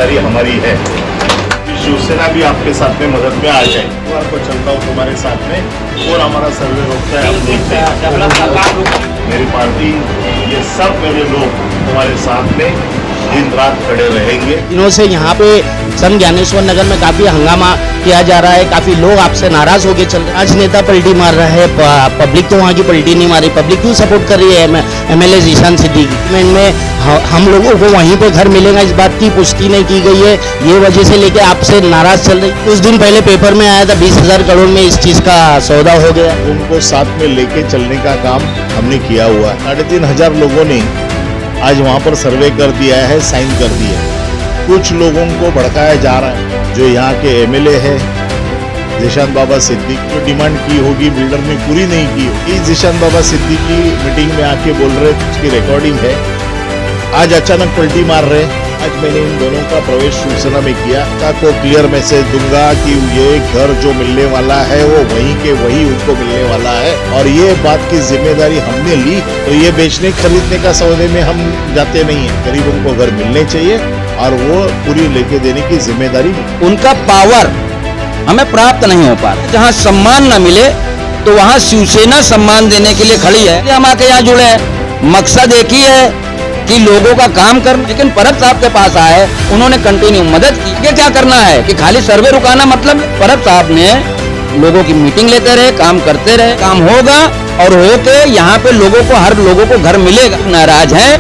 जिम्मेदारी हमारी है कि शिवसेना भी आपके साथ में मदद में आ जाए। बार को चलता हूँ तुम्हारे साथ में और हमारा सर्वे रोकता है, हम देखते हैं। मेरी पार्टी, ये सब मेरे लोग तुम्हारे साथ में दिन रात खड़े रहेंगे। दिनों से यहाँ पे संत ज्ञानेश्वर नगर में काफी हंगामा किया जा रहा है, काफी लोग आपसे नाराज होकर चल रहे हैं। आज नेता पलटी मार रहा है, पब्लिक तो वहाँ की पलटी नहीं मारी। पब्लिक क्यों सपोर्ट कर रही है एमएलए जीशान सिद्दीकी में? हम लोगों को वहीं पे घर मिलेगा, इस बात की पुष्टि नहीं की गई है। ये वजह से लेके आपसे नाराज चल रही। कुछ दिन पहले पेपर में आया था 20,000 करोड़ में इस चीज का सौदा हो गया। उनको साथ में लेके चलने का काम हमने किया हुआ है। 3,500 लोगों ने आज वहाँ पर सर्वे कर दिया है, साइन कर दिया है। कुछ लोगों को भड़काया जा रहा है। जो यहाँ के एमएलए है जीशान बाबा सिद्दीकी, जो डिमांड की होगी बिल्डर ने पूरी नहीं की होगी। जीशान बाबा सिद्दीकी मीटिंग में आके बोल रहे, उसकी रिकॉर्डिंग है। आज अचानक पलटी मार रहे। आज मैंने इन दोनों का प्रवेश शिवसेना में किया को क्लियर मैसेज दूंगा कि ये घर जो मिलने वाला है वो वहीं के वहीं उनको मिलने वाला है, और ये बात की जिम्मेदारी हमने ली। तो ये बेचने खरीदने का सौदे में हम जाते नहीं है। गरीबों को घर मिलने चाहिए और वो पूरी लेके देने की जिम्मेदारी। उनका पावर हमें प्राप्त नहीं हो पा रहा। जहाँ सम्मान न मिले तो वहाँ शिवसेना सम्मान देने के लिए खड़ी है। हम आके यहाँ जुड़े हैं, मकसद एक ही है कि लोगों का काम कर। लेकिन परब साहब के पास आए, उन्होंने कंटिन्यू मदद की। ये क्या करना है कि खाली सर्वे रुकाना? मतलब परब साहब ने लोगों की मीटिंग लेते रहे, काम करते रहे, काम होगा और होके यहाँ पे लोगों को, हर लोगों को घर मिलेगा। नाराज है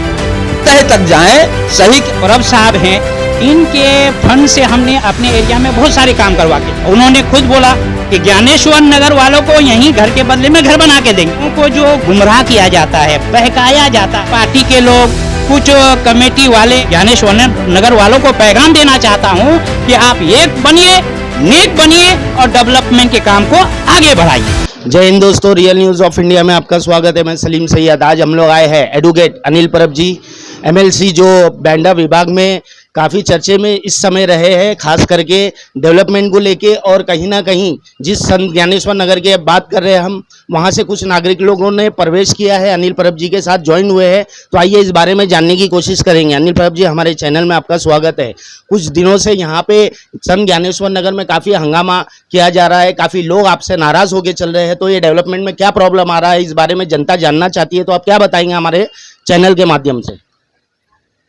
तह तक जाए। सही परब साहब हैं, इनके फंड से हमने अपने एरिया में बहुत सारे काम करवा के, उन्होंने खुद बोला कि ज्ञानेश्वर नगर वालों को यहीं घर के बदले में घर बना के देंगे। उनको जो गुमराह किया जाता है, बहकाया जाता है, पार्टी के लोग, कुछ कमेटी वाले, ज्ञानेश्वर नगर वालों को पैगाम देना चाहता हूं कि आप एक बनिए, नेक बनिए और डेवलपमेंट के काम को आगे बढ़ाइए। जय हिंद दोस्तों, रियल न्यूज ऑफ इंडिया में आपका स्वागत है। मैं सलीम सैयद। आज हम लोग आए हैं एडवोकेट अनिल परब जी, एमएलसी, जो बैंडा विभाग में काफ़ी चर्चे में इस समय रहे हैं, खास करके डेवलपमेंट को लेके। और कहीं ना कहीं जिस संत ज्ञानेश्वर नगर की बात कर रहे हैं हम, वहाँ से कुछ नागरिक लोगों ने प्रवेश किया है, अनिल परब जी के साथ ज्वाइन हुए हैं। तो आइए इस बारे में जानने की कोशिश करेंगे। अनिल परब जी, हमारे चैनल में आपका स्वागत है। कुछ दिनों से यहाँ पे संत ज्ञानेश्वर नगर में काफ़ी हंगामा किया जा रहा है, काफ़ी लोग आपसे नाराज़ होकर चल रहे हैं। तो ये डेवलपमेंट में क्या प्रॉब्लम आ रहा है, इस बारे में जनता जानना चाहती है। तो आप क्या बताएंगे हमारे चैनल के माध्यम से?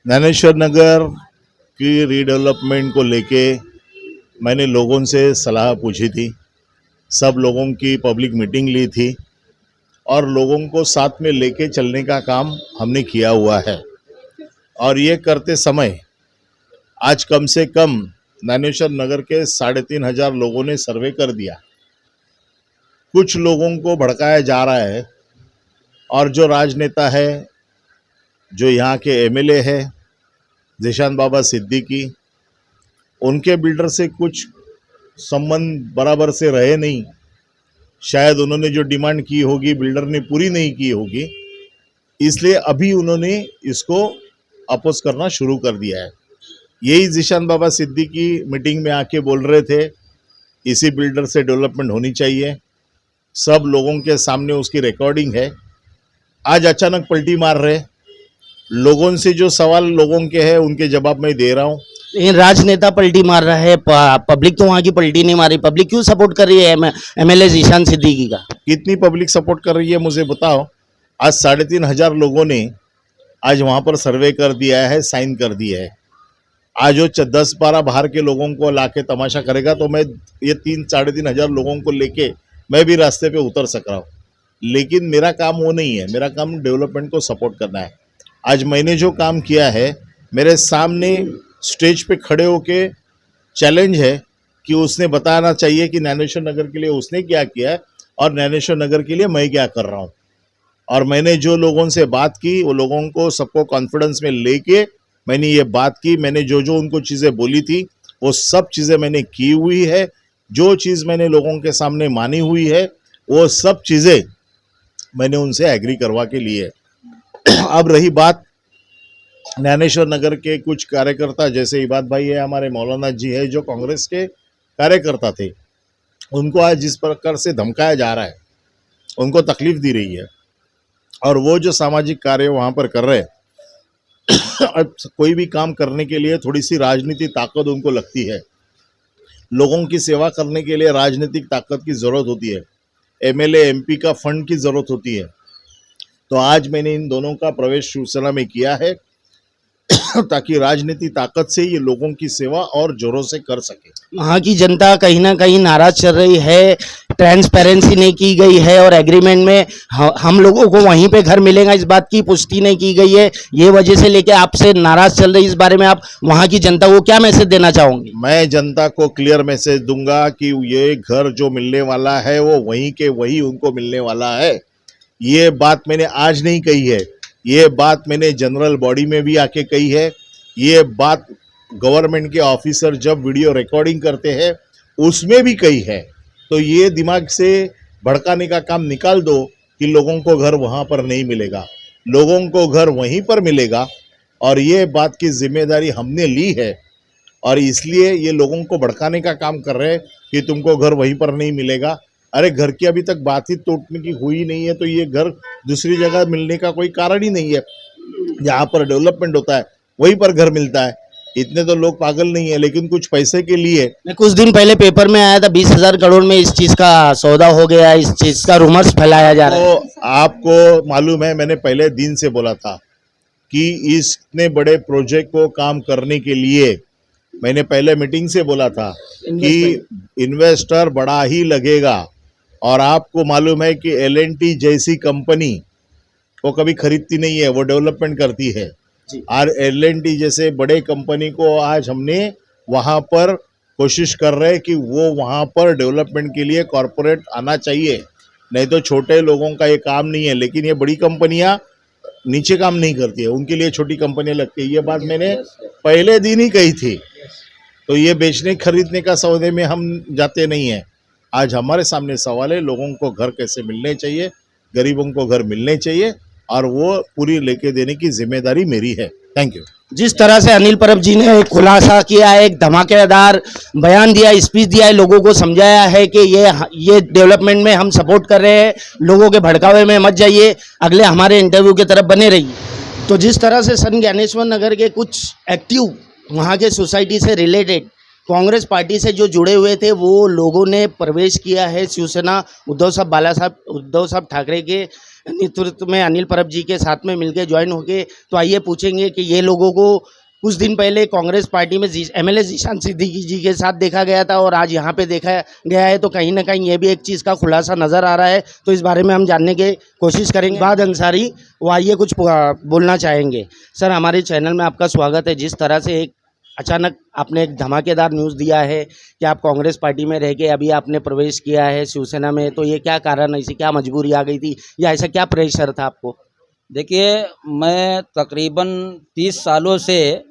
ज्ञानेश्वर नगर की रीडेवलपमेंट को लेके मैंने लोगों से सलाह पूछी थी, सब लोगों की पब्लिक मीटिंग ली थी और लोगों को साथ में लेके चलने का काम हमने किया हुआ है। और ये करते समय आज कम से कम ज्ञानेश्वर नगर के 3,500 लोगों ने सर्वे कर दिया। कुछ लोगों को भड़काया जा रहा है और जो राजनेता है, जो यहाँ के एमएलए है जीशान बाबा सिद्दीकी, उनके बिल्डर से कुछ संबंध बराबर से रहे नहीं। शायद उन्होंने जो डिमांड की होगी बिल्डर ने पूरी नहीं की होगी, इसलिए अभी उन्होंने इसको अपोज करना शुरू कर दिया है। यही जीशान बाबा सिद्दीकी मीटिंग में आके बोल रहे थे इसी बिल्डर से डेवलपमेंट होनी चाहिए। सब लोगों के सामने उसकी रिकॉर्डिंग है। आज अचानक पलटी मार रहे। लोगों से जो सवाल लोगों के हैं उनके जवाब मैं दे रहा हूँ। लेकिन राजनेता पलटी मार रहा है, पब्लिक तो वहाँ की पलटी नहीं मारी। पब्लिक क्यों सपोर्ट कर रही है एमएलए जीशान सिद्दीकी का? कितनी पब्लिक सपोर्ट कर रही है मुझे बताओ। आज 3,500 लोगों ने आज वहाँ पर सर्वे कर दिया है, साइन कर दिया है। आज वो 10-12 बाहर के लोगों को लाके तमाशा करेगा तो मैं ये 3,500 लोगों को लेके मैं भी रास्ते पे उतर सक रहा हूँ। लेकिन मेरा काम वो नहीं है, मेरा काम डेवलपमेंट को सपोर्ट करना है। आज मैंने जो काम किया है, मेरे सामने स्टेज पे खड़े होके चैलेंज है कि उसने बताना चाहिए कि ज्ञानेश्वर नगर के लिए उसने क्या किया है और ज्ञानेश्वर नगर के लिए मैं क्या कर रहा हूँ। और मैंने जो लोगों से बात की, वो लोगों को सबको कॉन्फिडेंस में लेके मैंने ये बात की। मैंने जो जो उनको चीज़ें बोली थी वो सब चीज़ें मैंने की हुई है। जो चीज़ मैंने लोगों के सामने मानी हुई है वो सब चीज़ें मैंने उनसे एग्री करवा के लिए। अब रही बात ज्ञानेश्वर नगर के कुछ कार्यकर्ता, जैसे इबाद भाई है, हमारे मौलाना जी है, जो कांग्रेस के कार्यकर्ता थे, उनको आज जिस प्रकार से धमकाया जा रहा है, उनको तकलीफ दी रही है। और वो जो सामाजिक कार्य वहाँ पर कर रहे हैं, अब कोई भी काम करने के लिए थोड़ी सी राजनीतिक ताकत उनको लगती है। लोगों की सेवा करने के लिए राजनीतिक ताकत की ज़रूरत होती है, एमएलए एमपी का फंड की ज़रूरत होती है। तो आज मैंने इन दोनों का प्रवेश शिवसेना में किया है ताकि राजनीतिक ताकत से ये लोगों की सेवा और जोरों से कर सके। वहाँ की जनता कहीं ना कहीं नाराज चल रही है, ट्रांसपेरेंसी नहीं की गई है और एग्रीमेंट में हम लोगों को वहीं पे घर मिलेगा इस बात की पुष्टि नहीं की गई है। ये वजह से लेके आपसे नाराज चल रही, इस बारे में आप वहाँ की जनता को क्या मैसेज देना चाहोगे? मैं जनता को क्लियर मैसेज दूंगा कि ये घर जो मिलने वाला है वो वहीं के वहीं उनको मिलने वाला है। ये बात मैंने आज नहीं कही है, ये बात मैंने जनरल बॉडी में भी आके कही है। ये बात गवर्नमेंट के ऑफिसर जब वीडियो रिकॉर्डिंग करते हैं उसमें भी कही है। तो ये दिमाग से भड़काने का काम निकाल दो कि लोगों को घर वहाँ पर नहीं मिलेगा, लोगों को घर वहीं पर मिलेगा। और ये बात की जिम्मेदारी हमने ली है और इसलिए ये लोगों को भड़काने का काम कर रहे हैं कि तुमको घर वहीं पर नहीं मिलेगा। अरे घर की अभी तक बात ही टूटने की हुई नहीं है, तो ये घर दूसरी जगह मिलने का कोई कारण ही नहीं है। जहाँ पर डेवलपमेंट होता है वहीं पर घर मिलता है। इतने तो लोग पागल नहीं है, लेकिन कुछ पैसे के लिए। मैं कुछ दिन पहले पेपर में आया था 20,000 करोड़ में इस चीज का सौदा हो गया, इस चीज का रूमर्स फैलाया जा रहा है। तो आपको मालूम है, मैंने पहले दिन से बोला था कि इतने बड़े प्रोजेक्ट को काम करने के लिए मैंने पहले मीटिंग से बोला था कि इन्वेस्टर बड़ा ही लगेगा। और आपको मालूम है कि एल&टी जैसी कंपनी वो कभी खरीदती नहीं है, वो डेवलपमेंट करती है। और एल&टी जैसे बड़े कंपनी को आज हमने वहाँ पर कोशिश कर रहे हैं कि वो वहाँ पर डेवलपमेंट के लिए कॉरपोरेट आना चाहिए, नहीं तो छोटे लोगों का ये काम नहीं है। लेकिन ये बड़ी कंपनियाँ नीचे काम नहीं करती है, उनके लिए छोटी कंपनियाँ लगती है। ये बात मैंने पहले दिन ही कही थी। तो ये बेचने खरीदने का सौदे में हम जाते नहीं हैं। आज हमारे सामने सवाल है, लोगों को घर कैसे मिलने चाहिए, गरीबों को घर मिलने चाहिए, और वो पूरी लेके देने की जिम्मेदारी मेरी है। Thank you. जिस तरह से अनिल परब जी ने एक खुलासा किया है, एक धमाकेदार बयान दिया, स्पीच दिया है, लोगों को समझाया है कि ये डेवलपमेंट में हम सपोर्ट कर रहे हैं, लोगों के भड़कावे में मत जाइए, अगले हमारे इंटरव्यू की तरफ बने रहिए। तो जिस तरह से संत ज्ञानेश्वर नगर के कुछ एक्टिव वहाँ के सोसाइटी से रिलेटेड कांग्रेस पार्टी से जो जुड़े हुए थे वो लोगों ने प्रवेश किया है शिवसेना उद्धव साहब ठाकरे के नेतृत्व में अनिल परब जी के साथ में मिलकर ज्वाइन होके। तो आइए पूछेंगे कि ये लोगों को कुछ दिन पहले कांग्रेस पार्टी में एमएलए जीशान सिद्दीकी जी के साथ देखा गया था और आज यहाँ पे देखा गया है, तो कहीं ना कहीं ये भी एक चीज़ का खुलासा नज़र आ रहा है। तो इस बारे में हम जानने की कोशिश करेंगे। बाद अंसारी वो आइए कुछ बोलना चाहेंगे। सर, हमारे चैनल में आपका स्वागत है। जिस तरह से एक अचानक आपने एक धमाकेदार न्यूज़ दिया है कि आप कांग्रेस पार्टी में रह के अभी आपने प्रवेश किया है शिवसेना में, तो ये क्या कारण है, ऐसी क्या मजबूरी आ गई थी या ऐसा क्या प्रेशर था आपको? देखिए, मैं तकरीबन 30 सालों से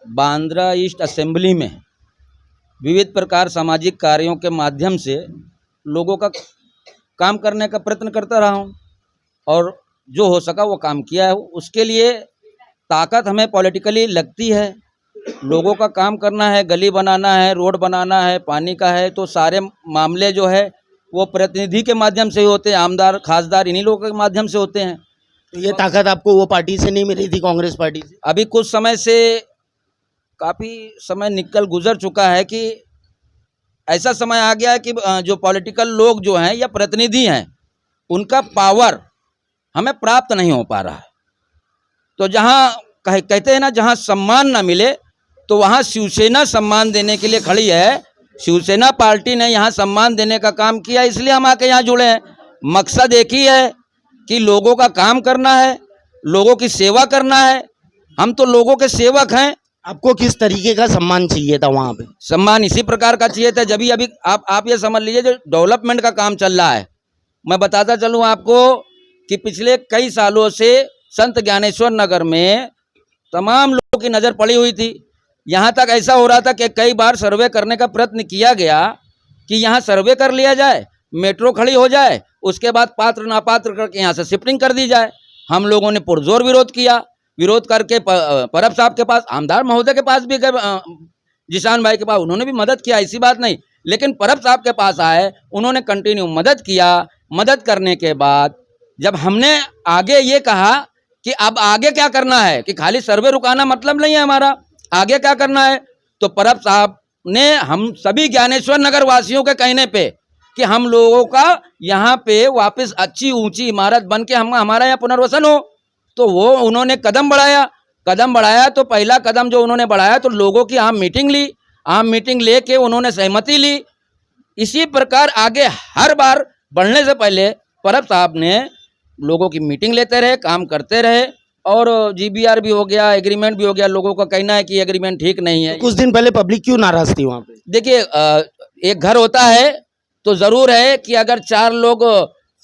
बांद्रा ईस्ट असेंबली में विविध प्रकार सामाजिक कार्यों के माध्यम से लोगों का काम करने का प्रयत्न करता रहा हूँ और जो हो सका वो काम किया है। उसके लिए ताकत हमें पॉलिटिकली लगती है। लोगों का काम करना है, गली बनाना है, रोड बनाना है, पानी का है, तो सारे मामले जो है वो प्रतिनिधि के माध्यम से ही होते हैं, आमदार खासदार इन्हीं लोगों के माध्यम से होते हैं। तो ये ताकत आपको वो पार्टी से नहीं मिली थी, कांग्रेस पार्टी से? अभी कुछ समय से काफ़ी समय निकल गुजर चुका है कि ऐसा समय आ गया है कि जो पॉलिटिकल लोग जो हैं या प्रतिनिधि हैं उनका पावर हमें प्राप्त नहीं हो पा रहा है। तो जहाँ कहते हैं ना, जहाँ सम्मान ना मिले तो वहाँ शिवसेना सम्मान देने के लिए खड़ी है। शिवसेना पार्टी ने यहाँ सम्मान देने का काम किया, इसलिए हम आके यहाँ जुड़े हैं। मकसद एक ही है कि लोगों का काम करना है, लोगों की सेवा करना है। हम तो लोगों के सेवक हैं। आपको किस तरीके का सम्मान चाहिए था वहाँ पे? सम्मान इसी प्रकार का चाहिए था, जब अभी आप ये समझ लीजिए, जो डेवलपमेंट का काम चल रहा है। मैं बताता चलूँ आपको कि पिछले कई सालों से संत ज्ञानेश्वर नगर में तमाम लोगों की नज़र पड़ी हुई थी। यहाँ तक ऐसा हो रहा था कि कई बार सर्वे करने का प्रयत्न किया गया कि यहाँ सर्वे कर लिया जाए, मेट्रो खड़ी हो जाए, उसके बाद पात्र नापात्र करके यहाँ से शिफ्टिंग कर दी जाए। हम लोगों ने पुरजोर विरोध किया। विरोध करके परब साहब के पास, आमदार महोदय के पास भी गए, जिशान भाई के पास, उन्होंने भी मदद किया, ऐसी बात नहीं। लेकिन परब साहब के पास आए, उन्होंने कंटिन्यू मदद किया। मदद करने के बाद जब हमने आगे ये कहा कि अब आगे क्या करना है, कि खाली सर्वे रुकाना मतलब नहीं है हमारा, आगे क्या करना है। तो परब साहब ने हम सभी ज्ञानेश्वर नगर वासियों के कहने पे कि हम लोगों का यहाँ पे वापस अच्छी ऊंची इमारत बन के हम हमारा यहाँ पुनर्वसन हो, तो वो उन्होंने कदम बढ़ाया। तो पहला कदम जो उन्होंने बढ़ाया तो लोगों की आम मीटिंग ली, आम मीटिंग लेके उन्होंने सहमति ली। इसी प्रकार आगे हर बार बढ़ने से पहले परब साहब ने लोगों की मीटिंग लेते रहे, काम करते रहे, और जीबीआर भी हो गया, एग्रीमेंट भी हो गया। लोगों का कहना है कि एग्रीमेंट ठीक नहीं है। कुछ दिन पहले पब्लिक क्यों नाराज थी वहाँ पे? देखिए, एक घर होता है तो जरूर है कि अगर 4 लोग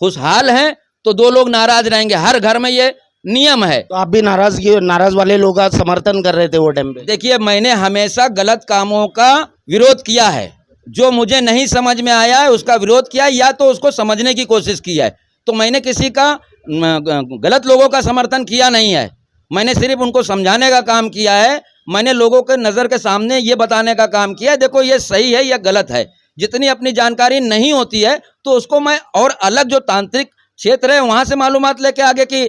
खुशहाल हैं तो 2 लोग नाराज रहेंगे, हर घर में ये नियम है। तो आप भी नाराज वाले लोगों का समर्थन कर रहे थे वो टाइम पे? देखिए, मैंने हमेशा गलत कामों का विरोध किया है, जो मुझे नहीं समझ में आया है उसका विरोध किया, या तो उसको समझने की कोशिश की है। तो मैंने किसी का गलत लोगों का समर्थन किया नहीं है, मैंने सिर्फ उनको समझाने का काम किया है। मैंने लोगों के नज़र के सामने ये बताने का काम किया है, देखो ये सही है या गलत है। जितनी अपनी जानकारी नहीं होती है तो उसको मैं और अलग जो तांत्रिक क्षेत्र है वहाँ से मालूमात लेके आगे की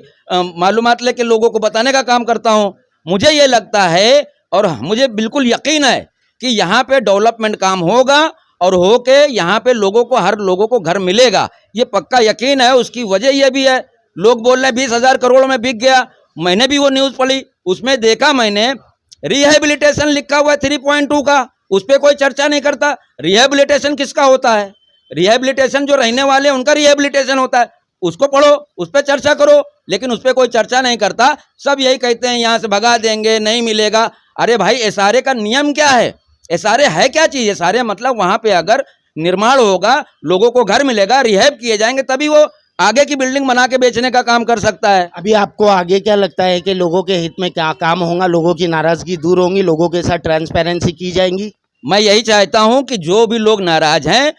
मालूमात लेके लोगों को बताने का काम करता हूँ। मुझे ये लगता है और मुझे बिल्कुल यकीन है कि यहाँ पे डेवलपमेंट काम होगा और होके यहाँ पे लोगों को, हर लोगों को घर मिलेगा, ये पक्का यकीन है। उसकी वजह ये भी है, लोग बोल रहे हैं 20,000 करोड़ में बिक गया। मैंने भी वो न्यूज़ पढ़ी, उसमें देखा मैंने रिहेबिलिटेशन लिखा हुआ है 3.2 का, उस पर कोई चर्चा नहीं करता। रिहेबिलिटेशन किसका होता है? रिहेबिलिटेशन जो रहने वाले हैं उनका रिहेबिलिटेशन होता है, उसको पढ़ो, उस पर चर्चा करो, लेकिन उस पर कोई चर्चा नहीं करता। सब यही कहते हैं यहाँ से भगा देंगे, नहीं मिलेगा। अरे भाई, एसआरए का नियम क्या है? एसआरए है क्या चीज़? एसआरए मतलब वहाँ पे अगर निर्माण होगा, लोगों को घर मिलेगा, रिहेब किए जाएंगे, तभी वो आगे की बिल्डिंग बना के बेचने का काम कर सकता है। अभी आपको आगे क्या लगता है कि लोगों के हित में क्या काम होगा? लोगों की नाराजगी दूर होंगी, लोगों के साथ ट्रांसपेरेंसी की जाएंगी? मैं यही चाहता हूं कि जो भी लोग नाराज हैं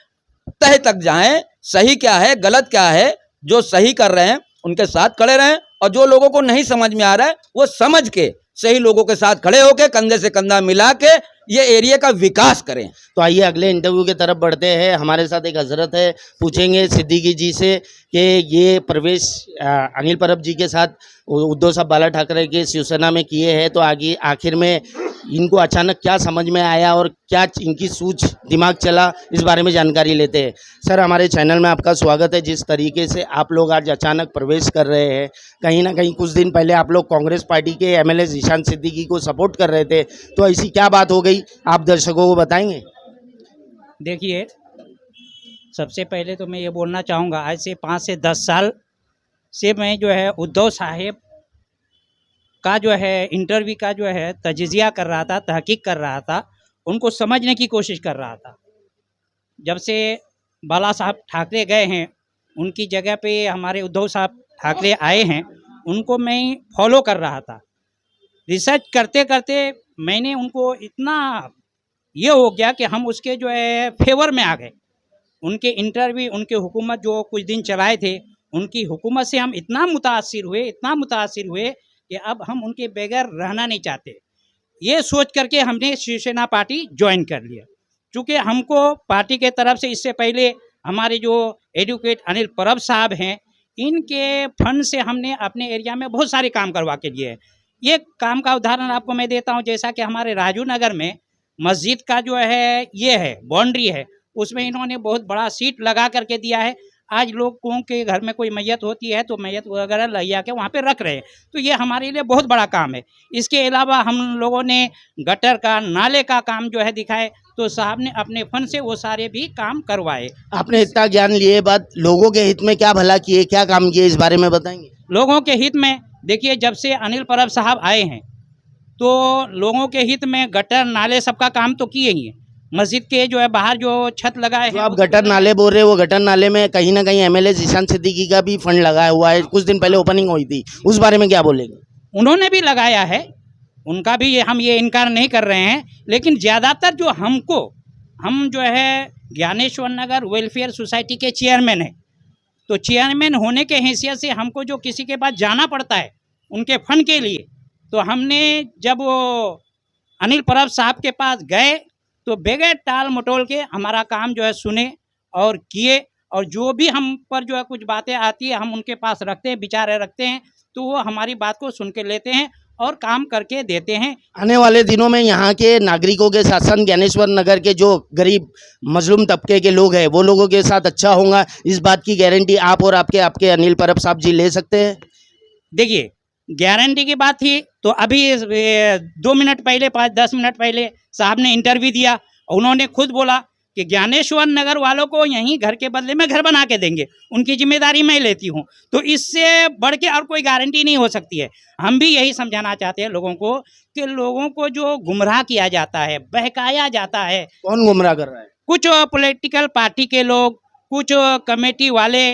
तह तक जाएं, सही क्या है गलत क्या है, जो सही कर रहे हैं उनके साथ खड़े रहें, और जो लोगों को नहीं समझ में आ रहा है वो समझ के सही लोगों के साथ खड़े होकर कंधे से कंधा मिला के ये एरिया का विकास करें। तो आइए अगले इंटरव्यू की तरफ बढ़ते हैं। हमारे साथ एक हजरत है, पूछेंगे सिद्दीकी जी से कि ये प्रवेश अनिल परब जी के साथ उद्धव साहब बाला ठाकरे के शिवसेना में किए हैं, तो आगे आखिर में इनको अचानक क्या समझ में आया और क्या इनकी सूझ दिमाग चला, इस बारे में जानकारी लेते हैं। सर, हमारे चैनल में आपका स्वागत है। जिस तरीके से आप लोग आज अचानक प्रवेश कर रहे हैं, कहीं ना कहीं कुछ दिन पहले आप लोग कांग्रेस पार्टी के एमएलए ज़ीशान सिद्दीकी को सपोर्ट कर रहे थे, तो ऐसी क्या बात हो गई, आप दर्शकों को बताएंगे? देखिए, सबसे पहले तो मैं ये बोलना चाहूँगा, आज से 5 से 10 साल से मैं जो है उद्धव साहेब का जो है इंटरव्यू का जो है तजिज़िया कर रहा था, तहकीक कर रहा था, उनको समझने की कोशिश कर रहा था। जब से बाला साहब ठाकरे गए हैं, उनकी जगह पे हमारे उद्धव साहब ठाकरे आए हैं, उनको मैं फॉलो कर रहा था। रिसर्च करते करते मैंने उनको इतना ये हो गया कि हम उसके जो है फेवर में आ गए। उनके इंटरव्यू, उनके हुकूमत जो कुछ दिन चलाए थे, उनकी हुकूमत से हम इतना मुतासिर हुए कि अब हम उनके बगैर रहना नहीं चाहते। ये सोच करके हमने शिवसेना पार्टी ज्वाइन कर लिया। चूँकि हमको पार्टी के तरफ से इससे पहले हमारे जो एडवोकेट अनिल परब साहब हैं, इनके फंड से हमने अपने एरिया में बहुत सारे काम करवा के लिए हैं। ये काम का उदाहरण आपको मैं देता हूँ, जैसा कि हमारे राजू नगर में मस्जिद का जो है ये है बाउंड्री है, उसमें इन्होंने बहुत बड़ा सीट लगा करके दिया है। आज लोगों के घर में कोई मैयत होती है तो मैयत वगैरह लैया के वहाँ पे रख रहे हैं, तो ये हमारे लिए बहुत बड़ा काम है। इसके अलावा हम लोगों ने गटर का, नाले का काम जो है दिखाए, तो साहब ने अपने फंड से वो सारे भी काम करवाए। आपने इतना ज्ञान लिए बात, लोगों के हित में क्या भला किए, क्या काम किए, इस बारे में बताएंगे? लोगों के हित में देखिए, जब से अनिल परब साहब आए हैं तो लोगों के हित में गटर नाले सबका काम तो किए ही हैं। मस्जिद के जो है बाहर जो छत लगाए जो हैं, आप गटर नाले बोल रहे हो, वो गटर नाले में कहीं ना कहीं एमएलए ज़ीशान सिद्दीकी का भी फंड लगाया हुआ है, कुछ दिन पहले ओपनिंग हुई थी, उस बारे में क्या बोलेंगे? उन्होंने भी लगाया है, उनका भी हम ये इनकार नहीं कर रहे हैं, लेकिन ज़्यादातर जो हम जो है ज्ञानेश्वर नगर वेलफेयर सोसाइटी के चेयरमैन हैं, तो चेयरमैन होने के हैसियत से हमको जो किसी के पास जाना पड़ता है उनके फंड के लिए, तो हमने जब वो अनिल परब साहब के पास गए तो बगैर टाल मटोल के हमारा काम जो है सुने और किए, और जो भी हम पर जो है कुछ बातें आती है हम उनके पास रखते हैं, विचार रखते हैं, तो वो हमारी बात को सुन के लेते हैं और काम करके देते हैं। आने वाले दिनों में यहाँ के नागरिकों के साथ साथ ज्ञानेश्वर नगर के जो गरीब मजलूम तबके के लोग हैं वो लोगों के साथ अच्छा होगा, इस बात की गारंटी आप और आपके अनिल परब साहब जी ले सकते हैं? देखिए, गारंटी की बात थी तो अभी 2 मिनट पहले 5-10 मिनट पहले साहब ने इंटरव्यू दिया, उन्होंने खुद बोला कि ज्ञानेश्वर नगर वालों को यहीं घर के बदले में घर बना के देंगे, उनकी जिम्मेदारी मैं लेती हूँ। तो इससे बढ़ के और कोई गारंटी नहीं हो सकती है। हम भी यही समझाना चाहते हैं लोगों को कि लोगों को जो गुमराह किया जाता है, बहकाया जाता है, कौन गुमराह कर रहा है? कुछ पॉलिटिकल पार्टी के लोग, कुछ कमेटी वाले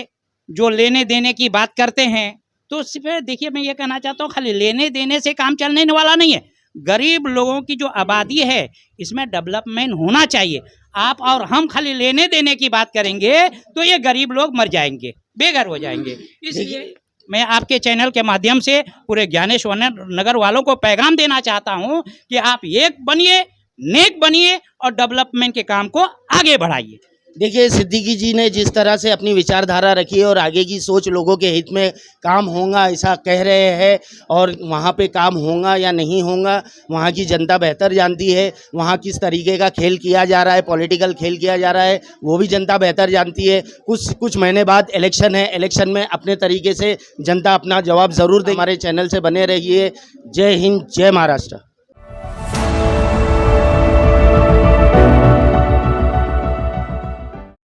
जो लेने देने की बात करते हैं, तो सिर्फ देखिए मैं ये कहना चाहता हूँ खाली लेने देने से काम चलने वाला नहीं है। गरीब लोगों की जो आबादी है इसमें डेवलपमेंट होना चाहिए। आप और हम खाली लेने देने की बात करेंगे तो ये गरीब लोग मर जाएंगे, बेघर हो जाएंगे। इसलिए मैं आपके चैनल के माध्यम से पूरे ज्ञानेश्वर नगर वालों को पैगाम देना चाहता हूँ कि आप एक बनिए, नेक बनिए और डेवलपमेंट के काम को आगे बढ़ाइए। देखिए, सिद्दीकी जी ने जिस तरह से अपनी विचारधारा रखी है और आगे की सोच लोगों के हित में काम होगा ऐसा कह रहे हैं, और वहाँ पे काम होगा या नहीं होगा वहाँ की जनता बेहतर जानती है। वहाँ किस तरीके का खेल किया जा रहा है, पॉलिटिकल खेल किया जा रहा है, वो भी जनता बेहतर जानती है। कुछ महीने बाद इलेक्शन है, इलेक्शन में अपने तरीके से जनता अपना जवाब ज़रूर दे। हमारे चैनल से बने रहिए। जय हिंद, जय महाराष्ट्र।